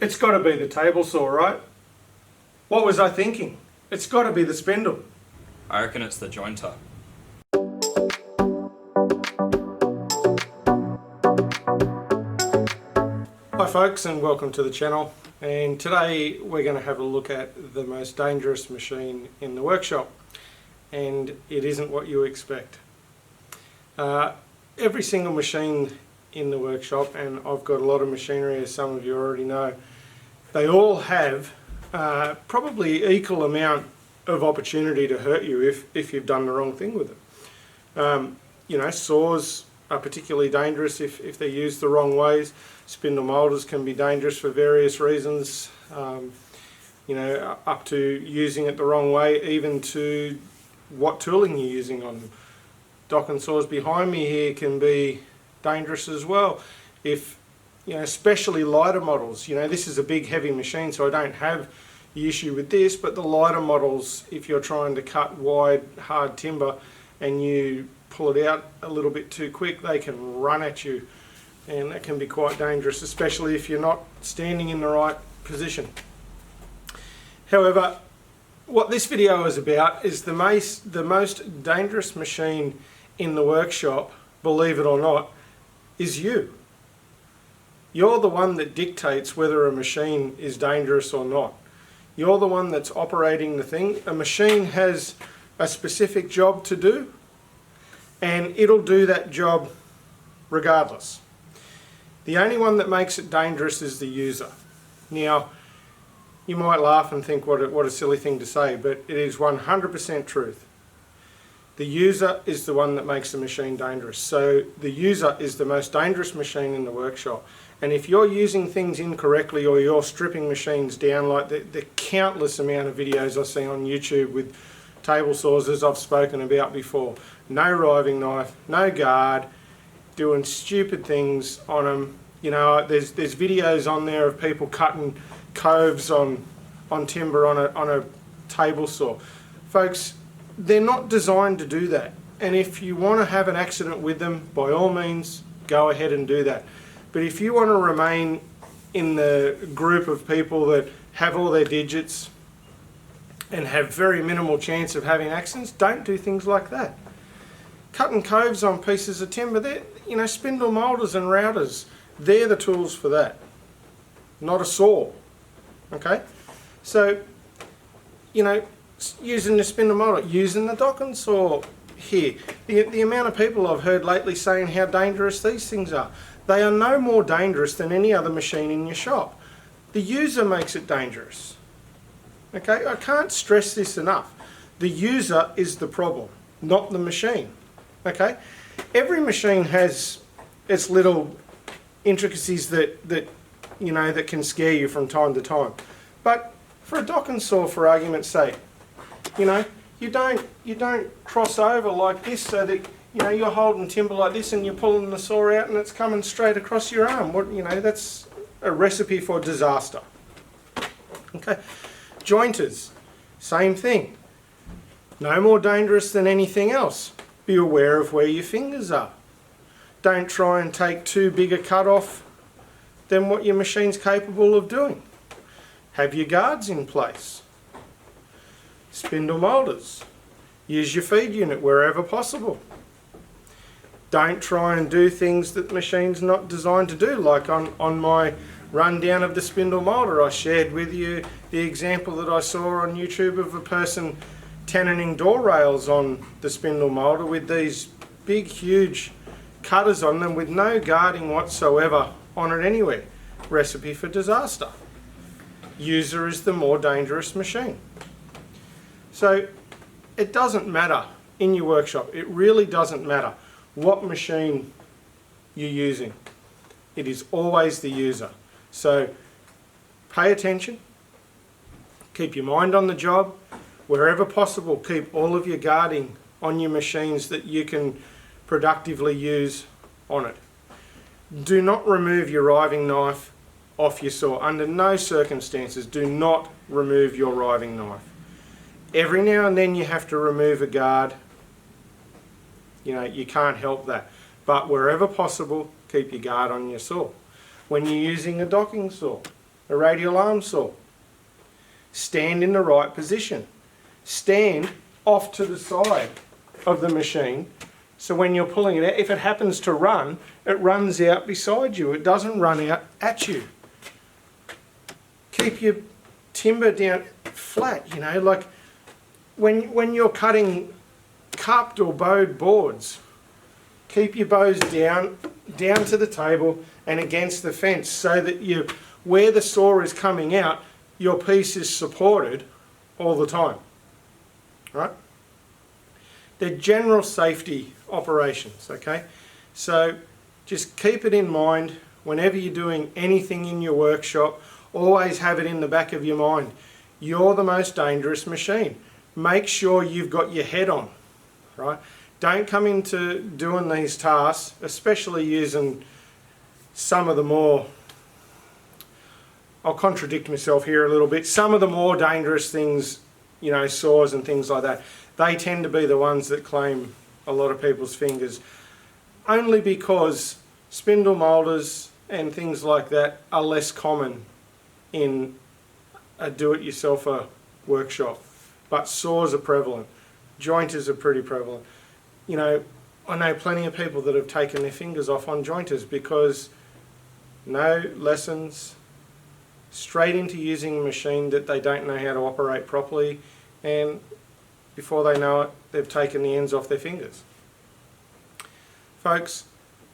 It's got to be the table saw, right? What was I thinking? It's got to be the spindle. I reckon it's the jointer. Hi folks, and welcome to the channel. And today we're going to have a look at the most dangerous machine in the workshop. And it isn't what you expect. Every single machine in the workshop, and I've got a lot of machinery as some of you already know, they all have probably equal amount of opportunity to hurt you if you've done the wrong thing with them. You know, saws are particularly dangerous if they're used the wrong ways. Spindle moulders can be dangerous for various reasons, you know, up to using it the wrong way, even to what tooling you're using on them. Docking saws behind me here can be dangerous as well. If, you know, especially lighter models, you know, this is a big heavy machine, so I don't have the issue with this, but the lighter models, if you're trying to cut wide, hard timber and you pull it out a little bit too quick, they can run at you, and that can be quite dangerous, especially if you're not standing in the right position. However, what this video is about is the most dangerous machine in the workshop, believe it or not, is you. You're the one that dictates whether a machine is dangerous or not. You're the one that's operating the thing. A machine has a specific job to do, and it'll do that job regardless. The only one that makes it dangerous is the user. Now, you might laugh and think what a silly thing to say, but it is 100% truth. The user is the one that makes the machine dangerous. So the user is the most dangerous machine in the workshop. And if you're using things incorrectly, or you're stripping machines down, like the countless amount of videos I see on YouTube with table saws, as I've spoken about before, no riving knife, no guard, doing stupid things on them. You know, there's videos on there of people cutting coves on timber on a table saw. Folks, they're not designed to do that. And if you want to have an accident with them, by all means, go ahead and do that. But if you want to remain in the group of people that have all their digits and have very minimal chance of having accidents, don't do things like that. Cutting coves on pieces of timber, they're, you know, spindle moulders and routers, they're the tools for that, not a saw. Okay? So, you know, using the spindle moulder, using the docking saw here. The amount of people I've heard lately saying how dangerous these things are. They are no more dangerous than any other machine in your shop. The user makes it dangerous. Okay, I can't stress this enough. The user is the problem, not the machine. Okay, every machine has its little intricacies that you know, that can scare you from time to time. But for a docking saw, for argument's sake, you know, you don't cross over like this, so that, you know, you're holding timber like this and you're pulling the saw out and it's coming straight across your arm. What, you know, that's a recipe for disaster. Okay, jointers, same thing. No more dangerous than anything else. Be aware of where your fingers are. Don't try and take too big a cut off than what your machine's capable of doing. Have your guards in place. Spindle moulders. Use your feed unit wherever possible. Don't try and do things that the machine's not designed to do, like on my rundown of the spindle moulder, I shared with you the example that I saw on YouTube of a person tenoning door rails on the spindle moulder with these big, huge cutters on them with no guarding whatsoever on it anywhere. Recipe for disaster. User is the more dangerous machine. So it doesn't matter in your workshop, it really doesn't matter what machine you're using. It is always the user. So pay attention, keep your mind on the job, wherever possible keep all of your guarding on your machines that you can productively use on it. Do not remove your riving knife off your saw. Under no circumstances do not remove your riving knife. Every now and then you have to remove a guard. You know, you can't help that. But wherever possible, keep your guard on your saw. When you're using a docking saw, a radial arm saw. Stand in the right position. Stand off to the side of the machine, so when you're pulling it out, if it happens to run, it runs out beside you. It doesn't run out at you. Keep your timber down flat, you know, like when you're cutting cupped or bowed boards, keep your bows down to the table and against the fence, so that you, where the saw is coming out, your piece is supported all the time, right? They're general safety operations, okay? So just keep it in mind whenever you're doing anything in your workshop. Always have it in the back of your mind. You're the most dangerous machine. Make sure you've got your head on, right? Don't come into doing these tasks, especially using some of the more, I'll contradict myself here a little bit, some of the more dangerous things, you know, saws and things like that. They tend to be the ones that claim a lot of people's fingers, only because spindle moulders and things like that are less common in a do-it-yourselfer workshop. But saws are prevalent. Jointers are pretty prevalent. You know, I know plenty of people that have taken their fingers off on jointers because no lessons, straight into using a machine that they don't know how to operate properly, and before they know it, they've taken the ends off their fingers. Folks,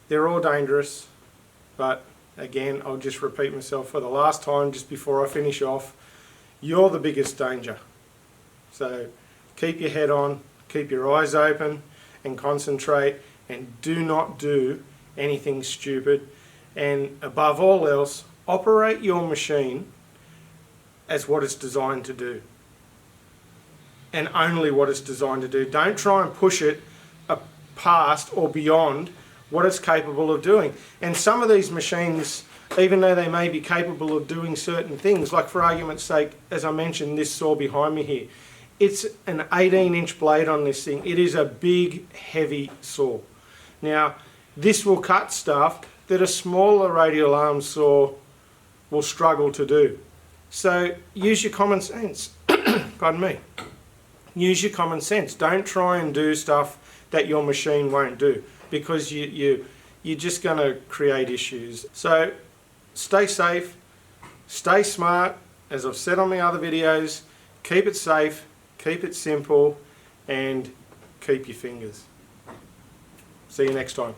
they're all dangerous, but again, I'll just repeat myself for the last time just before I finish off. You're the biggest danger. So keep your head on, keep your eyes open and concentrate, and do not do anything stupid. And above all else, operate your machine as what it's designed to do. And only what it's designed to do. Don't try and push it past or beyond what it's capable of doing. And some of these machines, even though they may be capable of doing certain things, like for argument's sake, as I mentioned, this saw behind me here, it's an 18-inch blade on this thing. It is a big, heavy saw. Now, this will cut stuff that a smaller radial arm saw will struggle to do. So use your common sense. Pardon me. Use your common sense. Don't try and do stuff that your machine won't do, because you're just going to create issues. So stay safe, stay smart. As I've said on my other videos, keep it safe, keep it simple, and keep your fingers. See you next time.